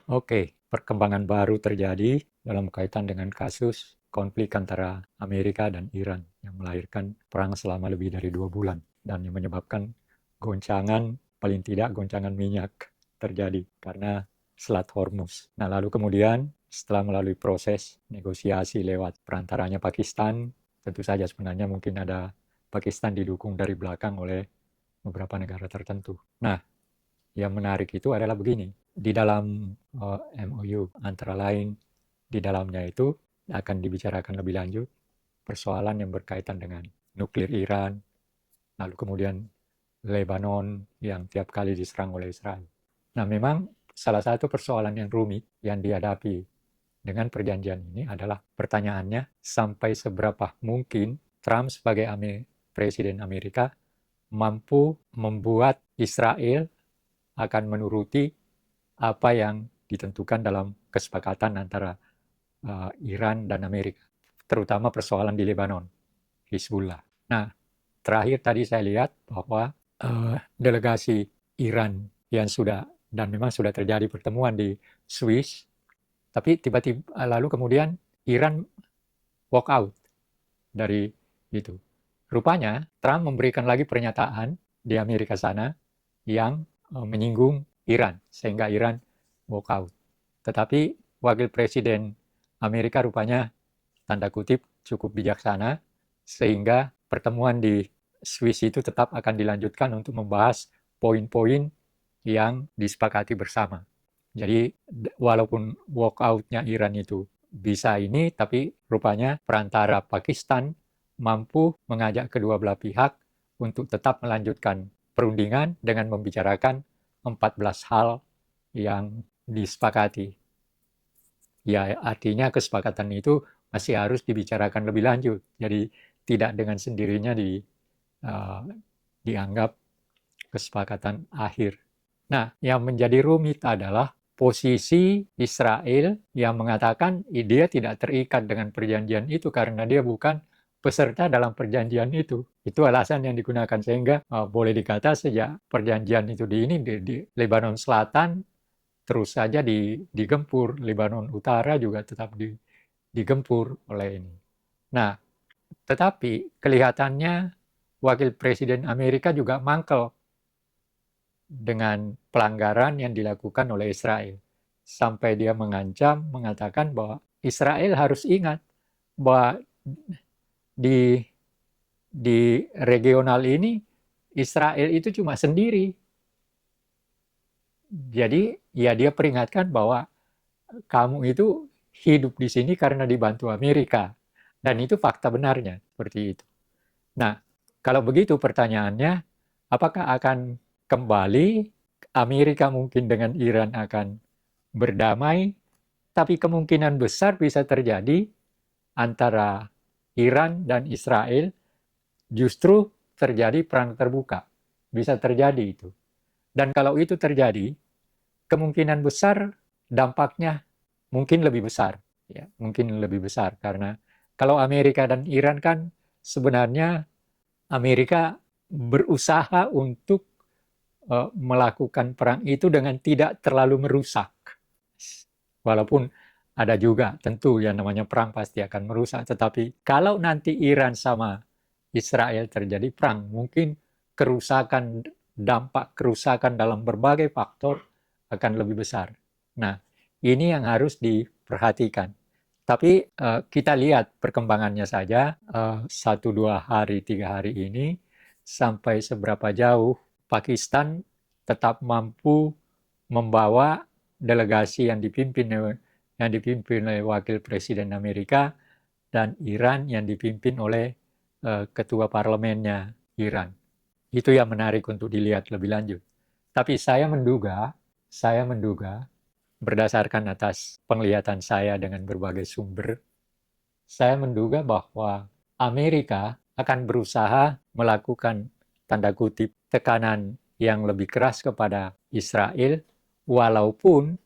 Oke, perkembangan baru terjadi dalam kaitan dengan kasus konflik antara Amerika dan Iran yang melahirkan perang selama lebih dari 2 bulan dan yang menyebabkan goncangan, paling tidak goncangan minyak terjadi karena Selat Hormuz. Nah, lalu kemudian setelah melalui proses negosiasi lewat perantaranya Pakistan, tentu saja sebenarnya mungkin ada Pakistan didukung dari belakang oleh beberapa negara tertentu. Nah, yang menarik itu adalah begini, di dalam MOU antara lain di dalamnya itu akan dibicarakan lebih lanjut persoalan yang berkaitan dengan nuklir Iran, lalu kemudian Lebanon yang tiap kali diserang oleh Israel. Nah, memang salah satu persoalan yang rumit yang dihadapi dengan perjanjian ini adalah pertanyaannya sampai seberapa mungkin Trump sebagai Presiden Amerika mampu membuat Israel akan menuruti apa yang ditentukan dalam kesepakatan antara Iran dan Amerika, terutama persoalan di Lebanon, Hizbullah. Nah, terakhir tadi saya lihat bahwa delegasi Iran yang sudah, dan memang sudah terjadi pertemuan di Swiss, tapi tiba-tiba lalu kemudian Iran walk out dari itu. Rupanya Trump memberikan lagi pernyataan di Amerika sana yang menyinggung Iran, sehingga Iran walk out. Tetapi wakil presiden Amerika rupanya tanda kutip cukup bijaksana sehingga pertemuan di Swiss itu tetap akan dilanjutkan untuk membahas poin-poin yang disepakati bersama. Jadi walaupun walkout-nya Iran itu bisa ini, tapi rupanya perantara Pakistan mampu mengajak kedua belah pihak untuk tetap melanjutkan perundingan dengan membicarakan 14 hal yang disepakati. Ya, artinya kesepakatan itu masih harus dibicarakan lebih lanjut. Jadi tidak dengan sendirinya dianggap kesepakatan akhir. Nah, yang menjadi rumit adalah posisi Israel yang mengatakan dia tidak terikat dengan perjanjian itu karena dia bukan peserta dalam perjanjian itu. Itu alasan yang digunakan sehingga boleh dikata sejak perjanjian itu di Lebanon Selatan terus saja digempur, Lebanon Utara juga tetap digempur oleh ini. Nah, tetapi kelihatannya wakil presiden Amerika juga mangkel dengan pelanggaran yang dilakukan oleh Israel. Sampai dia mengancam, mengatakan bahwa Israel harus ingat bahwa di di regional ini Israel itu cuma sendiri. Jadi ya dia peringatkan bahwa kamu itu hidup di sini karena dibantu Amerika. Dan itu fakta benarnya, seperti itu. Nah, kalau begitu pertanyaannya, apakah akan kembali Amerika mungkin dengan Iran akan berdamai, tapi kemungkinan besar bisa terjadi antara Iran dan Israel justru terjadi perang terbuka. Bisa terjadi itu. Dan kalau itu terjadi, kemungkinan besar dampaknya mungkin lebih besar. Ya, mungkin lebih besar karena kalau Amerika dan Iran kan sebenarnya Amerika berusaha untuk melakukan perang itu dengan tidak terlalu merusak. Walaupun ada juga tentu yang namanya perang pasti akan merusak. Tetapi kalau nanti Iran sama Israel terjadi perang, mungkin kerusakan, dampak kerusakan dalam berbagai faktor akan lebih besar. Nah, ini yang harus diperhatikan. Tapi kita lihat perkembangannya saja, 1, 2 hari, 3 hari ini, sampai seberapa jauh Pakistan tetap mampu membawa delegasi yang dipimpin oleh wakil presiden Amerika dan Iran yang dipimpin oleh ketua parlemennya Iran. Itu yang menarik untuk dilihat lebih lanjut. Tapi saya menduga berdasarkan atas penglihatan saya dengan berbagai sumber, saya menduga bahwa Amerika akan berusaha melakukan tanda kutip tekanan yang lebih keras kepada Israel, walaupun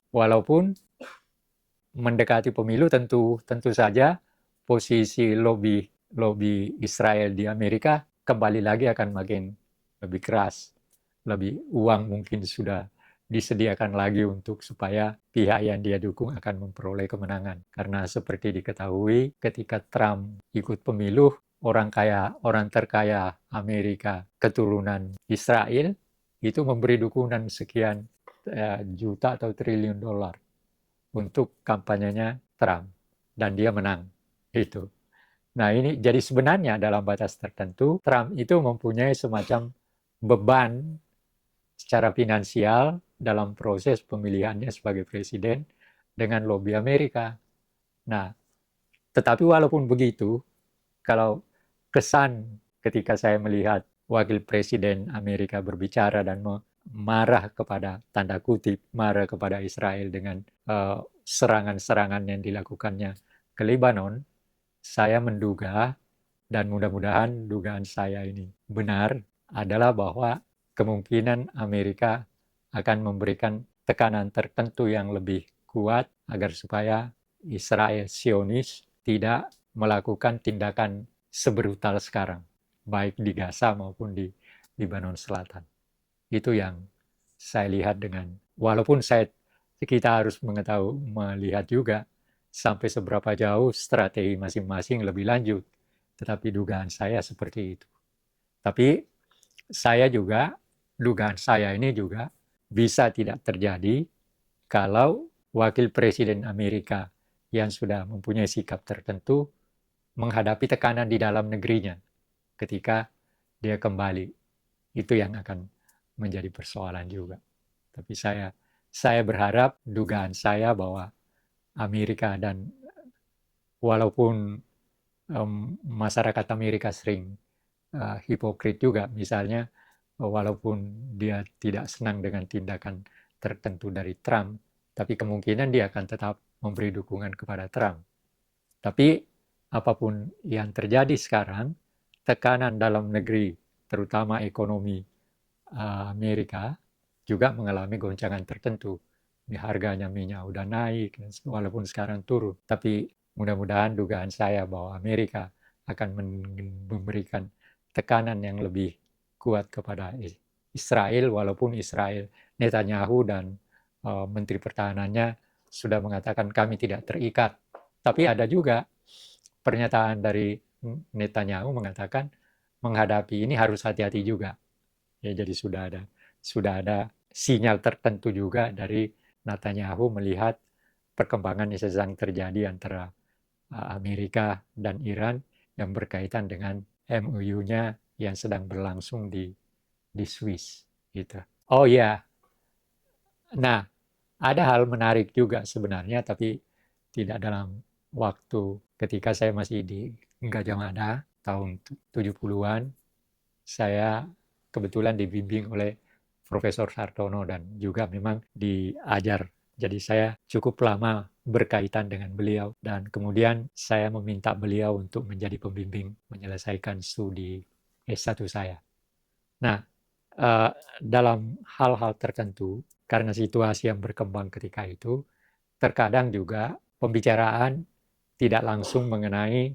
mendekati pemilu tentu saja posisi lobby Israel di Amerika kembali lagi akan makin lebih keras, lebih uang mungkin sudah disediakan lagi untuk supaya pihak yang dia dukung akan memperoleh kemenangan. Karena seperti diketahui ketika Trump ikut pemilu, orang terkaya Amerika keturunan Israel itu memberi dukungan sekian juta atau triliun dolar untuk kampanyenya Trump dan dia menang. Itu. Nah, ini jadi sebenarnya dalam batas tertentu Trump itu mempunyai semacam beban secara finansial dalam proses pemilihannya sebagai presiden dengan lobby Amerika. Nah, tetapi walaupun begitu, kalau kesan ketika saya melihat wakil presiden Amerika berbicara dan marah kepada, tanda kutip, marah kepada Israel dengan serangan-serangan yang dilakukannya ke Lebanon, saya menduga, dan mudah-mudahan dugaan saya ini benar, adalah bahwa kemungkinan Amerika akan memberikan tekanan tertentu yang lebih kuat agar supaya Israel Zionis tidak melakukan tindakan sebrutal sekarang, baik di Gaza maupun di Lebanon Selatan. Itu yang saya lihat walaupun kita harus melihat juga sampai seberapa jauh strategi masing-masing lebih lanjut. Tetapi dugaan saya seperti itu. Tapi dugaan saya ini juga bisa tidak terjadi kalau wakil presiden Amerika yang sudah mempunyai sikap tertentu menghadapi tekanan di dalam negerinya ketika dia kembali. Itu yang akan menjadi persoalan juga. Tapi saya berharap dugaan saya bahwa Amerika dan walaupun masyarakat Amerika sering hipokrit juga, misalnya walaupun dia tidak senang dengan tindakan tertentu dari Trump, tapi kemungkinan dia akan tetap memberi dukungan kepada Trump. Tapi apapun yang terjadi sekarang, tekanan dalam negeri, terutama ekonomi Amerika, juga mengalami goncangan tertentu. Harganya minyak udah naik, walaupun sekarang turun. Tapi mudah-mudahan dugaan saya bahwa Amerika akan memberikan tekanan yang lebih kuat kepada Israel, walaupun Israel, Netanyahu dan Menteri Pertahanannya sudah mengatakan kami tidak terikat. Tapi ada juga pernyataan dari Netanyahu mengatakan menghadapi ini harus hati-hati juga. Ya, jadi sudah ada sinyal tertentu juga dari Netanyahu melihat perkembangan yang sedang terjadi antara Amerika dan Iran yang berkaitan dengan MOU-nya yang sedang berlangsung di Swiss. Gitu. Oh ya, nah ada hal menarik juga sebenarnya, tapi tidak dalam waktu ketika saya masih di Gajah Mada tahun 70-an, saya kebetulan dibimbing oleh Profesor Sartono dan juga memang diajar. Jadi saya cukup lama berkaitan dengan beliau dan kemudian saya meminta beliau untuk menjadi pembimbing menyelesaikan studi S1 saya. Nah, dalam hal-hal tertentu, karena situasi yang berkembang ketika itu, terkadang juga pembicaraan tidak langsung mengenai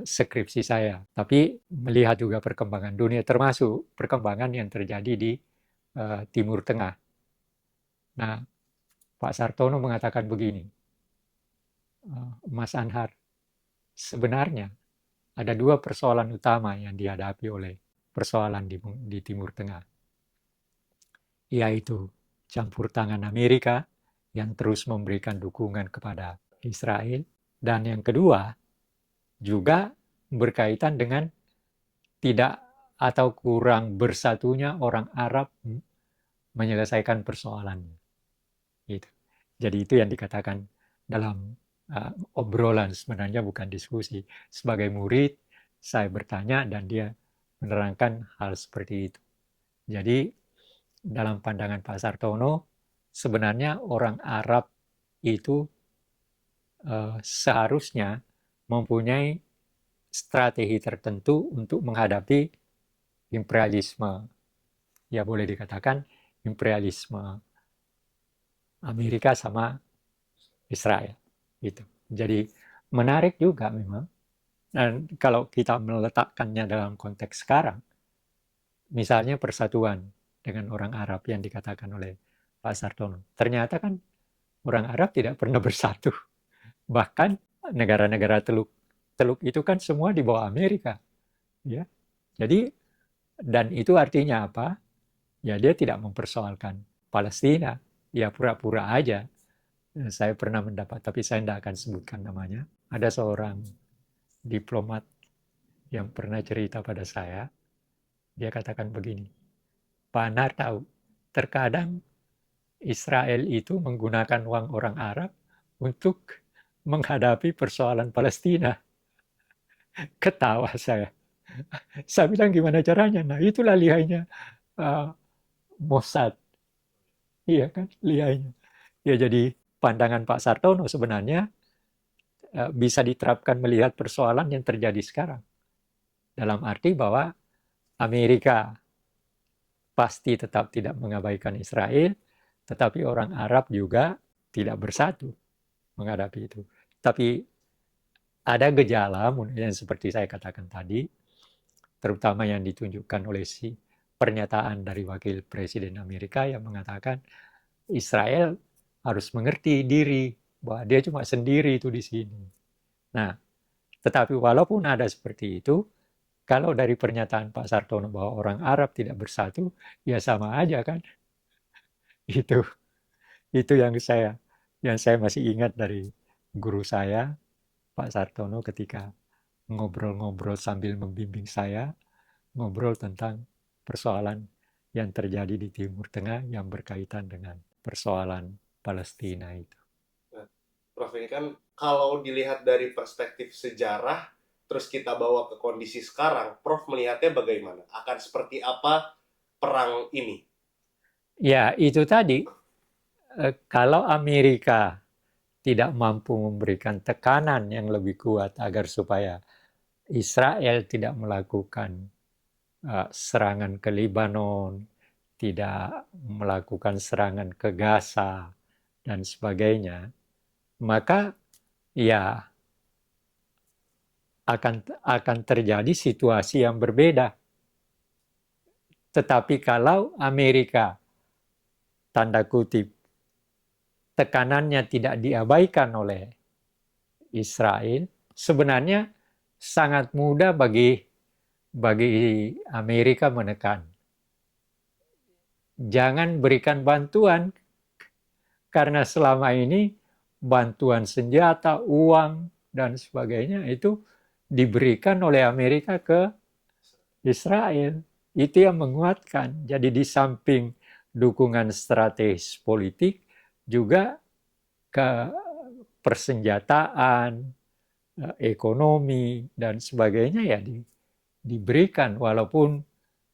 skripsi saya, tapi melihat juga perkembangan dunia, termasuk perkembangan yang terjadi di Timur Tengah. Nah, Pak Sartono mengatakan begini, Mas Anhar, sebenarnya ada dua persoalan utama yang dihadapi oleh persoalan di Timur Tengah, yaitu campur tangan Amerika yang terus memberikan dukungan kepada Israel, dan yang kedua juga berkaitan dengan tidak atau kurang bersatunya orang Arab menyelesaikan persoalannya. Gitu. Jadi itu yang dikatakan dalam obrolan, sebenarnya bukan diskusi. Sebagai murid, saya bertanya dan dia menerangkan hal seperti itu. Jadi dalam pandangan Pak Sartono, sebenarnya orang Arab itu seharusnya mempunyai strategi tertentu untuk menghadapi imperialisme. Ya boleh dikatakan imperialisme Amerika sama Israel. Gitu. Jadi menarik juga memang. Dan kalau kita meletakkannya dalam konteks sekarang, misalnya persatuan dengan orang Arab yang dikatakan oleh Pak Sartono. Ternyata kan orang Arab tidak pernah bersatu. Bahkan negara-negara Teluk Teluk itu kan semua di bawah Amerika, ya. Jadi dan itu artinya apa? Ya dia tidak mempersoalkan Palestina. Ya pura-pura aja. Saya pernah mendapat, tapi saya tidak akan sebutkan namanya. Ada seorang diplomat yang pernah cerita pada saya. Dia katakan begini, Pak Anar tahu, terkadang Israel itu menggunakan uang orang Arab untuk menghadapi persoalan Palestina. Ketawa saya. Saya bilang gimana caranya? Nah itulah lihainya uh, Mossad. Iya kan, lihainya. Ya jadi pandangan Pak Sartono sebenarnya bisa diterapkan melihat persoalan yang terjadi sekarang. Dalam arti bahwa Amerika pasti tetap tidak mengabaikan Israel, tetapi orang Arab juga tidak bersatu menghadapi itu. Tapi ada gejala yang seperti saya katakan tadi, terutama yang ditunjukkan oleh si pernyataan dari Wakil Presiden Amerika yang mengatakan Israel harus mengerti diri bahwa dia cuma sendiri itu di sini. Nah, tetapi walaupun ada seperti itu, kalau dari pernyataan Pak Sartono bahwa orang Arab tidak bersatu, ya sama aja kan. Itu itu yang saya masih ingat dari guru saya, Pak Sartono, ketika ngobrol-ngobrol sambil membimbing saya, ngobrol tentang persoalan yang terjadi di Timur Tengah yang berkaitan dengan persoalan Palestina itu. Nah, Prof, ini kan kalau dilihat dari perspektif sejarah, terus kita bawa ke kondisi sekarang, Prof melihatnya bagaimana? Akan seperti apa perang ini? Ya, itu tadi, kalau Amerika tidak mampu memberikan tekanan yang lebih kuat agar supaya Israel tidak melakukan serangan ke Lebanon, tidak melakukan serangan ke Gaza, dan sebagainya, maka ya akan terjadi situasi yang berbeda. Tetapi kalau Amerika, tanda kutip, tekanannya tidak diabaikan oleh Israel, sebenarnya sangat mudah bagi Amerika menekan. Jangan berikan bantuan, karena selama ini bantuan senjata, uang, dan sebagainya itu diberikan oleh Amerika ke Israel. Itu yang menguatkan. Jadi di samping dukungan strategis politik, juga ke persenjataan, ekonomi, dan sebagainya ya diberikan. Walaupun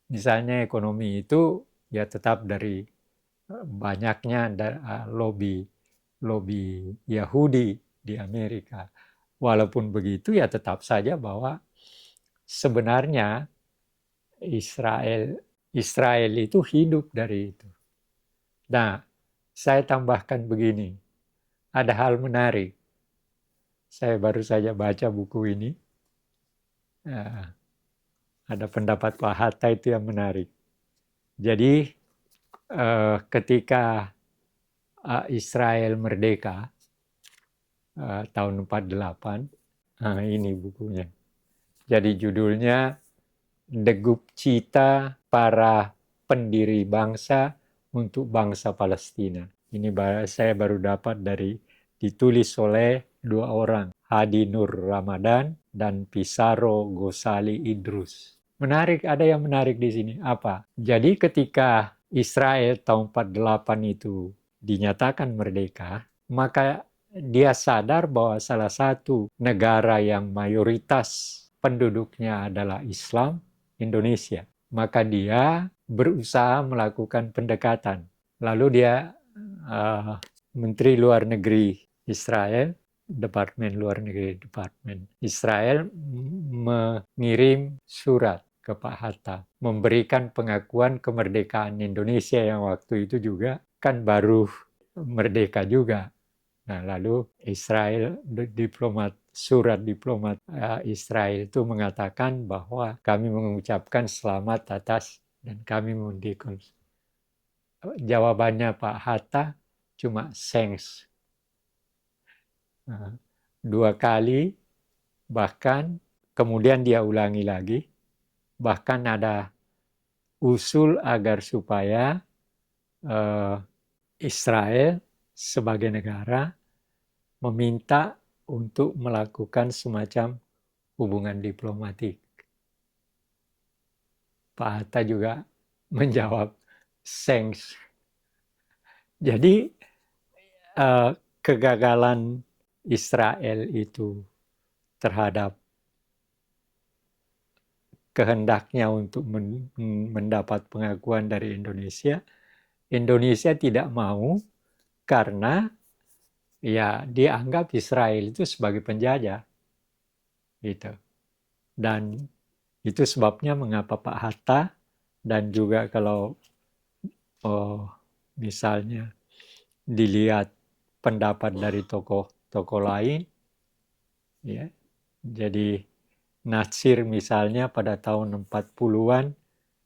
misalnya ekonomi itu ya tetap dari banyaknya lobby lobby Yahudi di Amerika. Walaupun begitu ya tetap saja bahwa sebenarnya Israel Israel itu hidup dari itu. Nah, saya tambahkan begini, ada hal menarik. Saya baru saja baca buku ini. Ada pendapat Pak Hatta itu yang menarik. Jadi ketika Israel merdeka tahun 48, ini bukunya. Jadi judulnya Degup Cita Para Pendiri Bangsa untuk Bangsa Palestina. Ini saya baru dapat ditulis oleh dua orang, Hadi Nur Ramadan dan Pisaro Gosali Idrus. Menarik, ada yang menarik di sini. Apa? Jadi ketika Israel tahun 48 itu dinyatakan merdeka, maka dia sadar bahwa salah satu negara yang mayoritas penduduknya adalah Islam, Indonesia. Maka dia berusaha melakukan pendekatan. Lalu dia Menteri Luar Negeri Israel, Departemen Luar Negeri Israel mengirim surat ke Pak Hatta, memberikan pengakuan kemerdekaan Indonesia yang waktu itu juga kan baru merdeka juga. Nah, lalu surat diplomat Israel itu mengatakan bahwa kami mengucapkan selamat atas dan kami Jawabannya Pak Hatta cuma thanks. Nah, 2 kali, bahkan kemudian dia ulangi lagi, bahkan ada usul agar supaya Israel sebagai negara meminta untuk melakukan semacam hubungan diplomatik. Pak Hatta juga menjawab thanks. Jadi kegagalan Israel itu terhadap kehendaknya untuk mendapat pengakuan dari Indonesia, Indonesia tidak mau karena ya dianggap Israel itu sebagai penjajah, gitu. Dan itu sebabnya mengapa Pak Hatta dan juga kalau misalnya dilihat pendapat dari tokoh-tokoh lain, ya. Jadi Natsir misalnya pada tahun 40-an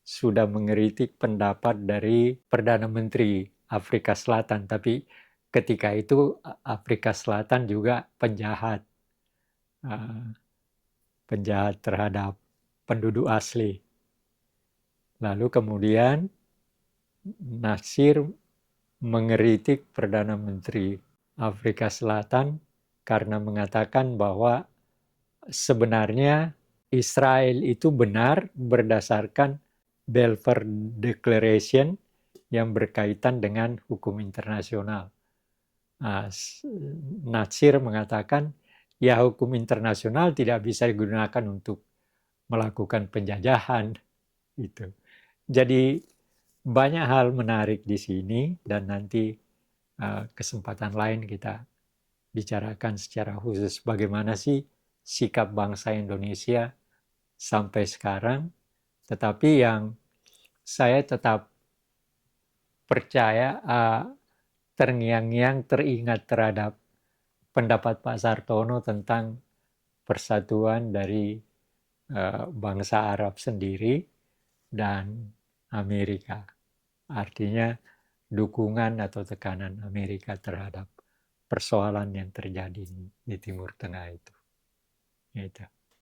sudah mengkritik pendapat dari Perdana Menteri Afrika Selatan, tapi ketika itu Afrika Selatan juga penjahat terhadap penduduk asli. Lalu kemudian Natsir mengkritik Perdana Menteri Afrika Selatan karena mengatakan bahwa sebenarnya Israel itu benar berdasarkan Balfour Declaration yang berkaitan dengan hukum internasional. Natsir mengatakan, ya hukum internasional tidak bisa digunakan untuk melakukan penjajahan. Gitu. Jadi banyak hal menarik di sini dan nanti kesempatan lain kita bicarakan secara khusus bagaimana sih sikap bangsa Indonesia sampai sekarang. Tetapi yang saya tetap percaya, terngiang-ngiang teringat terhadap pendapat Pak Sartono tentang persatuan dari bangsa Arab sendiri dan Amerika. Artinya dukungan atau tekanan Amerika terhadap persoalan yang terjadi di Timur Tengah itu. Gitu.